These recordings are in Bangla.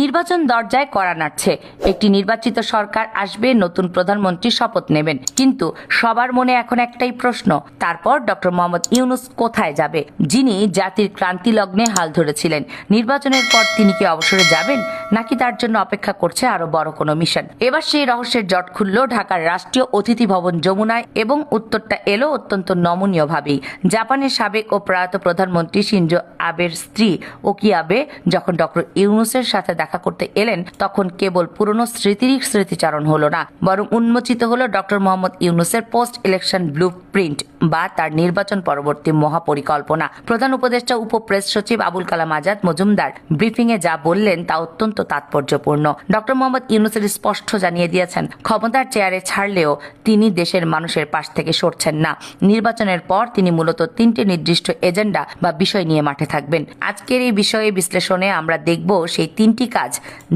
নির্বাচন দরজায় কড়া নাড়ছে। একটি নির্বাচিত সরকার আসবে, নতুন প্রধানমন্ত্রী শপথ নেবেন, কিন্তু সবার মনে এখন একটাই প্রশ্ন, তারপর ডক্টর মোহাম্মদ ইউনূস কোথায় যাবে, যিনি জাতির ক্রান্তি লগ্নে হাল ধরেছিলেন। নির্বাচনের পর তিনি কি অবসরে যাবেন, নাকি তার জন্য অপেক্ষা করছে আরো বড় কোনো মিশন? এবার সেই রহস্যের জট খুলল ঢাকার রাষ্ট্রীয় অতিথি ভবন যমুনায়, এবং উত্তরটা এলো অত্যন্ত নমনীয় ভাবেই। জাপানের সাবেক ও প্রয়াত প্রধানমন্ত্রী শিনজো আবের স্ত্রী ওকি আবে যখন ডক্টর ইউনূসের সাথে দেখা করতে এলেন, তখন কেবল পুরনো স্মৃতিরই স্মৃতিচারণ হলো না, বরং উন্মোচিত হলো ডক্টর মোহাম্মদ ইউনূসের পোস্ট ইলেকশন ব্লু প্রিন্ট বা তার নির্বাচন পরবর্তী মহাপরিকল্পনা। প্রধান উপদেষ্টা উপপ্রেস সচিব আবুল কালাম আজাদ মজুমদার ব্রিফিংয়ে যা বললেন তা অত্যন্ত তাৎপর্যপূর্ণ। ডক্টর মোহাম্মদ ইউনূসের স্পষ্ট জানিয়ে দিয়েছেন, ক্ষমতার চেয়ারে ছাড়লেও তিনি দেশের মানুষের পাশ থেকে সরছেন না। নির্বাচনের পর তিনি মূলত তিনটি নির্দিষ্ট এজেন্ডা বা বিষয় নিয়ে মাঠে থাকবেন। আজকের এই বিষয়ে বিশ্লেষণে আমরা দেখব সেই তিনটি কাজ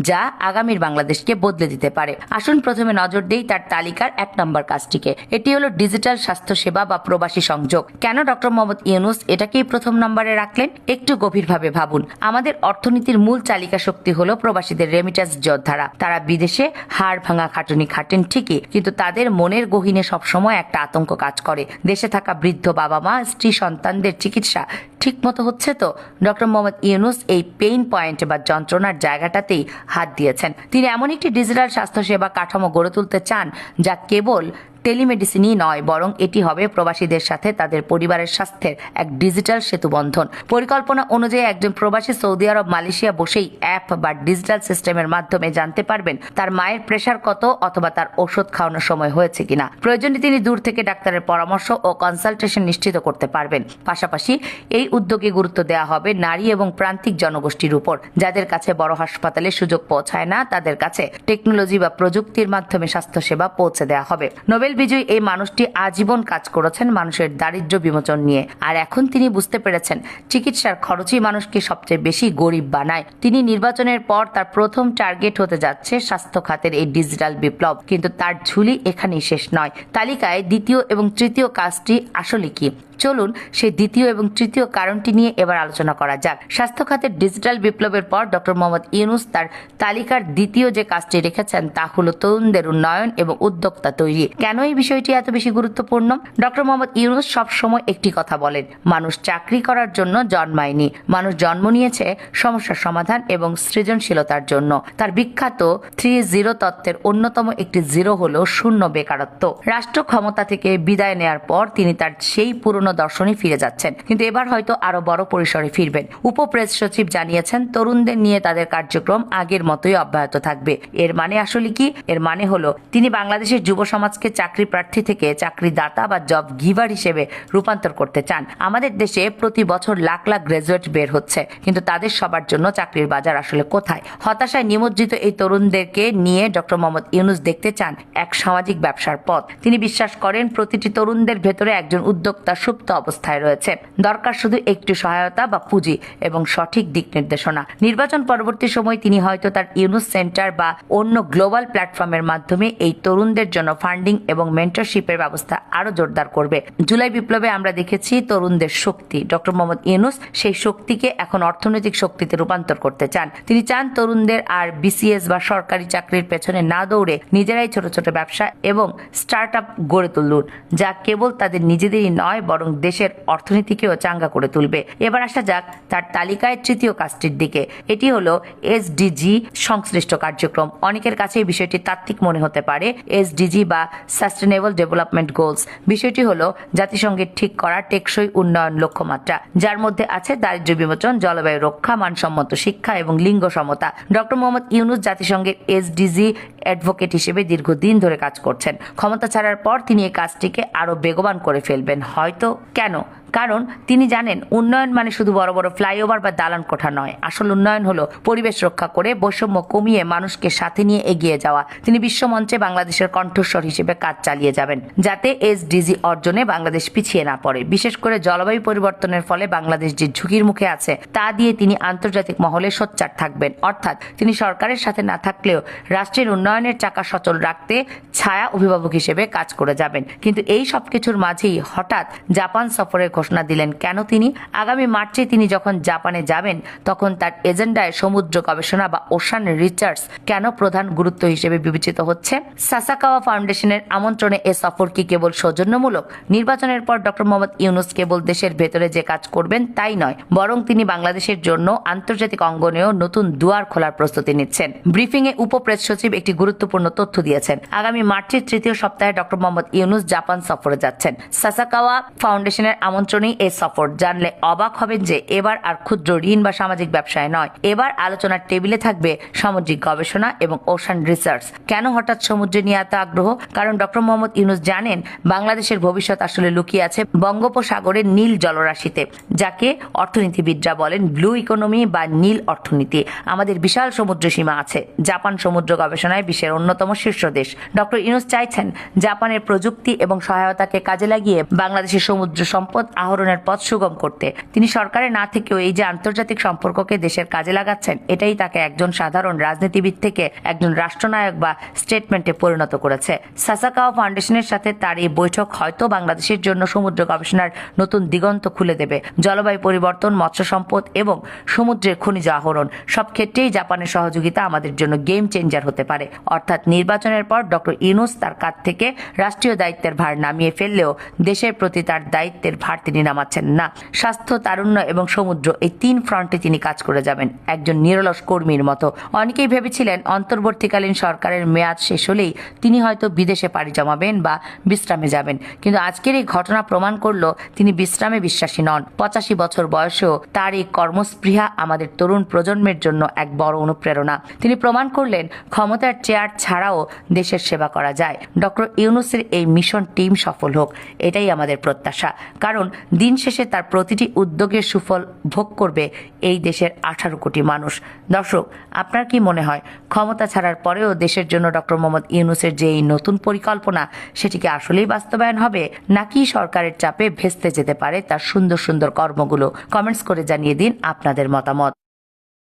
যা আগামীর বাংলাদেশকে বদলে দিতে পারে। আসুন প্রথমে নজর দেই তার তালিকার 1 নম্বর কাজটিকে। এটি হলো ডিজিটাল স্বাস্থ্যসেবা বা প্রবাসী সংযোগ। কেন ডক্টর মোহাম্মদ ইউনূস এটাকেই প্রথম নম্বরে রাখলেন? একটু গভীরভাবে ভাবুন। আমাদের অর্থনীতির মূল চালিকা শক্তি হলো প্রবাসীদের রেমিটেন্স যোদ্ধারা। তারা বিদেশে হাড় ভাঙা খাটুনি খাটেন ঠিকই, কিন্তু তাদের মনের গহীনে সবসময় একটা আতঙ্ক কাজ করে, দেশে থাকা বৃদ্ধ বাবা মা, স্ত্রী, সন্তানদের চিকিৎসা ঠিকমতো হচ্ছে তো? ডক্টর মোহাম্মদ ইউনূস এই পেইন পয়েন্ট বা যন্ত্রণার জায়গাটাতেই হাত দিয়েছেন। তিনি এমন একটি ডিজিটাল স্বাস্থ্যসেবা কাঠামো গড়ে তুলতে চান যা কেবল টেলিমেডিসিনই নয়, বরং এটি হবে প্রবাসীদের সাথে তাদের পরিবারের স্বাস্থ্যের এক ডিজিটাল সেতুবন্ধন। পরিকল্পনা অনুযায়ী একজন প্রবাসী সৌদি আরব, মালয়েশিয়া বসেই অ্যাপ বা ডিজিটাল সিস্টেমের মাধ্যমে জানতে পারবেন তার মায়ের প্রেশার কত অথবা তার ওষুধ খাওয়ানোর সময় হয়েছে কিনা। প্রয়োজনে তিনি দূর থেকে ডাক্তারের পরামর্শ ও কনসালটেশন নিশ্চিত করতে পারবেন। পাশাপাশি এই উদ্যোগে গুরুত্ব দেওয়া হবে নারী এবং প্রান্তিক জনগোষ্ঠীর উপর, যাদের কাছে বড় হাসপাতালে সুযোগ পৌঁছায় না, তাদের কাছে টেকনোলজি বা প্রযুক্তির মাধ্যমে স্বাস্থ্যসেবা পৌঁছে দেওয়া হবে। নোবেল বিজয়ী এই মানুষটি আজীবন কাজ করেছেন মানুষের দারিদ্র্য বিমোচন নিয়ে, আর এখন তিনি বুঝতে পেরেছেন চিকিৎসার খরচই মানুষকে সবচেয়ে বেশি গরিব বানায়। তিনি নির্বাচনের পর তার প্রথম টার্গেট হতে যাচ্ছে স্বাস্থ্য খাতের এই ডিজিটাল বিপ্লব, কিন্তু তার ঝুলি এখানেই শেষ নয়। তালিকায় দ্বিতীয় এবং তৃতীয় কাজটি আসলে কি? চলুন সেই দ্বিতীয় এবং তৃতীয় কারণটি নিয়ে এবার আলোচনা করা যাক। স্বাস্থ্য খাতের ডিজিটাল বিপ্লবের পর ডক্টর মোহাম্মদ ইউনূস তার তালিকার দ্বিতীয় যে কাজটি রেখেছেন তা হলো তরুণদের উন্নয়ন এবং উদ্যোক্তা তৈরি। কেন এই বিষয়টি এত বেশি গুরুত্বপূর্ণ? ডক্টর মোহাম্মদ ইউনূস সবসময় একটি কথা বলেন, মানুষ চাকরি করার জন্য জন্মায়নি, মানুষ জন্ম নিয়েছে সমস্যার সমাধান এবং সৃজনশীলতার জন্য। তার বিখ্যাত 3-0 তত্ত্বের অন্যতম একটি 0 হলো শূন্য বেকারত্ব। রাষ্ট্র ক্ষমতা থেকে বিদায় নেয়ার পর তিনি তার সেই পুরনো দর্শনই ফিরে যাচ্ছেন, কিন্তু এবার হয়তো আরো বড় পরিসরে ফিরবেন। উপপ্রেস সচিব জানিয়েছেন তরুণদের নিয়ে তাদের কার্যক্রম আগের মতোই অব্যাহত থাকবে। এর মানে আসলে কি? এর মানে হলো তিনি বাংলাদেশের যুব সমাজকে চাকরি প্রার্থী থেকে চাকরিদাতা বা জব গিভার হিসেবে রূপান্তর করতে চান। আমাদের দেশে প্রতি বছর লাখ লাখ গ্রাজুয়েট বের হচ্ছে, কিন্তু তাদের সবার জন্য চাকরির বাজার আসলে কোথায়? হতাশায় নিমজ্জিত এই তরুণদেরকে নিয়ে ডক্টর মোহাম্মদ ইউনূস দেখতে চান এক সামাজিক ব্যবসার পথ। তিনি বিশ্বাস করেন প্রতিটি তরুণদের ভেতরে একজন উদ্যোক্তা সুপ্ত অবস্থায় রয়েছে, দরকার শুধু একটু সহায়তা বা পুঁজি এবং সঠিক দিক নির্দেশনা। নির্বাচন পরবর্তী সময় তিনি হয়তো তার ইউনূস সেন্টার বা অন্য গ্লোবাল প্ল্যাটফর্মের মাধ্যমে এই তরুণদের জন্য ফান্ডিং এবং মেন্টরশিপের ব্যবস্থা আরো জোরদার করবে। জুলাই বিপ্লবে আমরা দেখেছি তরুণদের শক্তি। ডক্টর মোহাম্মদ ইউনূস সেই শক্তিকে এখন অর্থনৈতিক শক্তিতে রূপান্তর করতে চান। তিনি চান তরুণদের আর বিসিএস বা সরকারি চাকরির পেছনে না দৌড়ে নিজেরাই ছোট ছোট ব্যবসা এবং স্টার্ট আপ গড়ে তুলুন, যা কেবল তাদের নিজেদেরই নয় বরং দেশের অর্থনীতিকেও চাঙ্গা করে তুলবে। এবার আসা যাক তার তালিকায় তৃতীয় কাজটির দিকে। এটি হলো এসডিজি সংশ্লিষ্ট কার্যক্রম। অনেকের কাছে এই বিষয়টি তাত্ত্বিক মনে হতে পারে। এসডিজি বা সাস্টেনেবল ডেভেলপমেন্ট গোলস বিষয়টি হলো জাতিসংঘের ঠিক করা টেকসই উন্নয়ন লক্ষ্যমাত্রা, যার মধ্যে আছে দারিদ্র্য বিমোচন, জলবায়ু রক্ষা, মানসম্মত শিক্ষা এবং লিঙ্গ সমতা। ডক্টর মোহাম্মদ ইউনূস জাতিসংঘের এসডিজি অ্যাডভোকেট হিসেবে দীর্ঘদিন ধরে কাজ করছেন। ক্ষমতা ছাড়ার পর তিনি এই কাজটিকে আরো বেগবান করে ফেলবেন হয়তো। কেন? কারণ তিনি জানেন উন্নয়ন মানে শুধু বড় বড় ফ্লাইওভার বা দালান কোঠা নয়। আসল উন্নয়ন হলো পরিবেশ রক্ষা করে বৈষম্য কমিয়ে মানুষকে সাথে নিয়ে এগিয়ে যাওয়া। তিনি বিশ্বমঞ্চে বাংলাদেশের কণ্ঠস্বর হিসেবে কাজ চালিয়ে যাবেন, যাতে এসডিজি অর্জনে বাংলাদেশ পিছিয়ে না পড়ে। বিশেষ করে জলবায়ু পরিবর্তনের ফলে বাংলাদেশ যে ঝুঁকির মুখে আছে তা দিয়ে তিনি আন্তর্জাতিক মহলে সোচ্চার থাকবেন। অর্থাৎ তিনি সরকারের সাথে না থাকলেও রাষ্ট্রের উন্নয়নের চাকা সচল রাখতে ছায়া অভিভাবক হিসেবে কাজ করে যাবেন। কিন্তু এই সবকিছুর মাঝেই হঠাৎ জাপান সফরের ঘোষণা ঘোষণা দিলেন কেন তিনি? আগামী মার্চে তিনি যখন জাপানে যাবেন তখন তার এজেন্ডায় সমুদ্র গবেষণা বা ওশান রিসার্চ কেন প্রধান গুরুত্ব হিসেবে বিবেচিত হচ্ছে? সাসাকাওয়া ফাউন্ডেশনের আমন্ত্রণে এ সফর কি কেবল সৌজন্যমূলক? নির্বাচনের পর ডক্টর মোহাম্মদ ইউনূস কেবল দেশের ভেতরে যে কাজ করবেন তাই নয়, বরং তিনি বাংলাদেশের জন্য আন্তর্জাতিক অঙ্গনেও নতুন দুয়ার খোলার প্রস্তুতি নিচ্ছেন। ব্রিফিংয়ে উপপ্রেস সচিব একটি গুরুত্বপূর্ণ তথ্য দিয়েছেন। আগামী মার্চের তৃতীয় সপ্তাহে ডক্টর মোহাম্মদ ইউনূস জাপান সফরে যাচ্ছেন। সাসাকাওয়া ফাউন্ডেশনের আমন্ত্রণেই এই সফর। জানলে অবাক হবেন যে এবার আর ক্ষুদ্র ঋণ বা সামাজিক ব্যবসায় নয়, এবার আলোচনার টেবিলে থাকবে সামুদ্রিক গবেষণা এবং ওশান রিসার্চ। কেন হঠাৎ সমুদ্রে নিয়ে এত আগ্রহ? কারণ ডক্টর মোহাম্মদ ইউনূস জানেন বাংলাদেশের ভবিষ্যৎ আসলে লুকিয়ে আছে বঙ্গোপসাগরের নীল জলরাশিতে, যাকে অর্থনীতিবিদরা বলেন ব্লু ইকোনমি বা নীল অর্থনীতি। আমাদের বিশাল সমুদ্র সীমা আছে। জাপান সমুদ্র গবেষণায় বিশ্বের অন্যতম শীর্ষ দেশ। ডক্টর ইউনূস চাইছেন জাপানের প্রযুক্তি এবং সহায়তাকে কাজে লাগিয়ে বাংলাদেশের সমুদ্র সম্পদ আহরণের পথ সুগম করতে। তিনি সরকারে না থেকেও এই যে আন্তর্জাতিক সম্পর্ককে দেশের কাজে লাগাচ্ছেন, এটাই তাকে একজন সাধারণ রাজনীতিবিদ থেকে একজন রাষ্ট্রনায়ক বা স্টেটমেন্টে পরিণত করেছে। সাসাকাওয়া ফাউন্ডেশনের সাথে তার এই বৈঠক হয়তো বাংলাদেশের জন্য সমুদ্র গবেষণার নতুন দিগন্ত খুলে দেবে। জলবায়ু পরিবর্তন, মৎস্য সম্পদ এবং সমুদ্রের খনিজ আহরণ সব ক্ষেত্রেই জাপানের সহযোগিতা আমাদের জন্য গেম চেঞ্জার হতে পারে। অর্থাৎ নির্বাচনের পর ডক্টর ইউনূস তার কাঁধ থেকে রাষ্ট্রীয় দায়িত্বের ভার নামিয়ে ফেললেও দেশের প্রতি তার দায়িত্বের ভার তিনি নামাচ্ছেন না। স্বাস্থ্য, তারুণ্য এবং সমুদ্র, এই তিন ফ্রন্টে তিনি কাজ করে যাবেন একজন নিরলস কর্মীর মতো। অনেকেই ভেবেছিলেন অন্তর্বর্তীকালীন সরকারের মেয়াদ শেষ হলেই তিনি হয়তো বিদেশে পাড়ি জমাবেন বা বিশ্রামে যাবেন, কিন্তু আজকের এই ঘটনা প্রমাণ করলো তিনি বিশ্রামে বিশ্বাসী নন। 85 বছর বয়সেও তার এই কর্মস্পৃহা আমাদের তরুণ প্রজন্মের জন্য এক বড় অনুপ্রেরণা। তিনি প্রমাণ করলেন ক্ষমতার চেয়ার ছাড়াও দেশের সেবা করা যায়। ডক্টর ইউনূসের এই মিশন টিম সফল হোক, এটাই আমাদের প্রত্যাশা। কারণ দিন শেষে তার প্রতিটি উদ্যোগের সুফল ভোগ করবে এই দেশের 18 কোটি মানুষ। দর্শক, আপনার কি মনে হয় ক্ষমতা ছাড়ার পরেও দেশের জন্য ডক্টর মোহাম্মদ ইউনূসের যে এই নতুন পরিকল্পনা সেটি কি আসলেই বাস্তবায়ন হবে, নাকি সরকারের চাপে ভেস্তে যেতে পারে তার সুন্দর সুন্দর কর্মগুলো? কমেন্টস করে জানিয়ে দিন আপনাদের মতামত।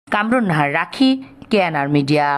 কামরুন নাহার, রাখি, কেএনআর মিডিয়া।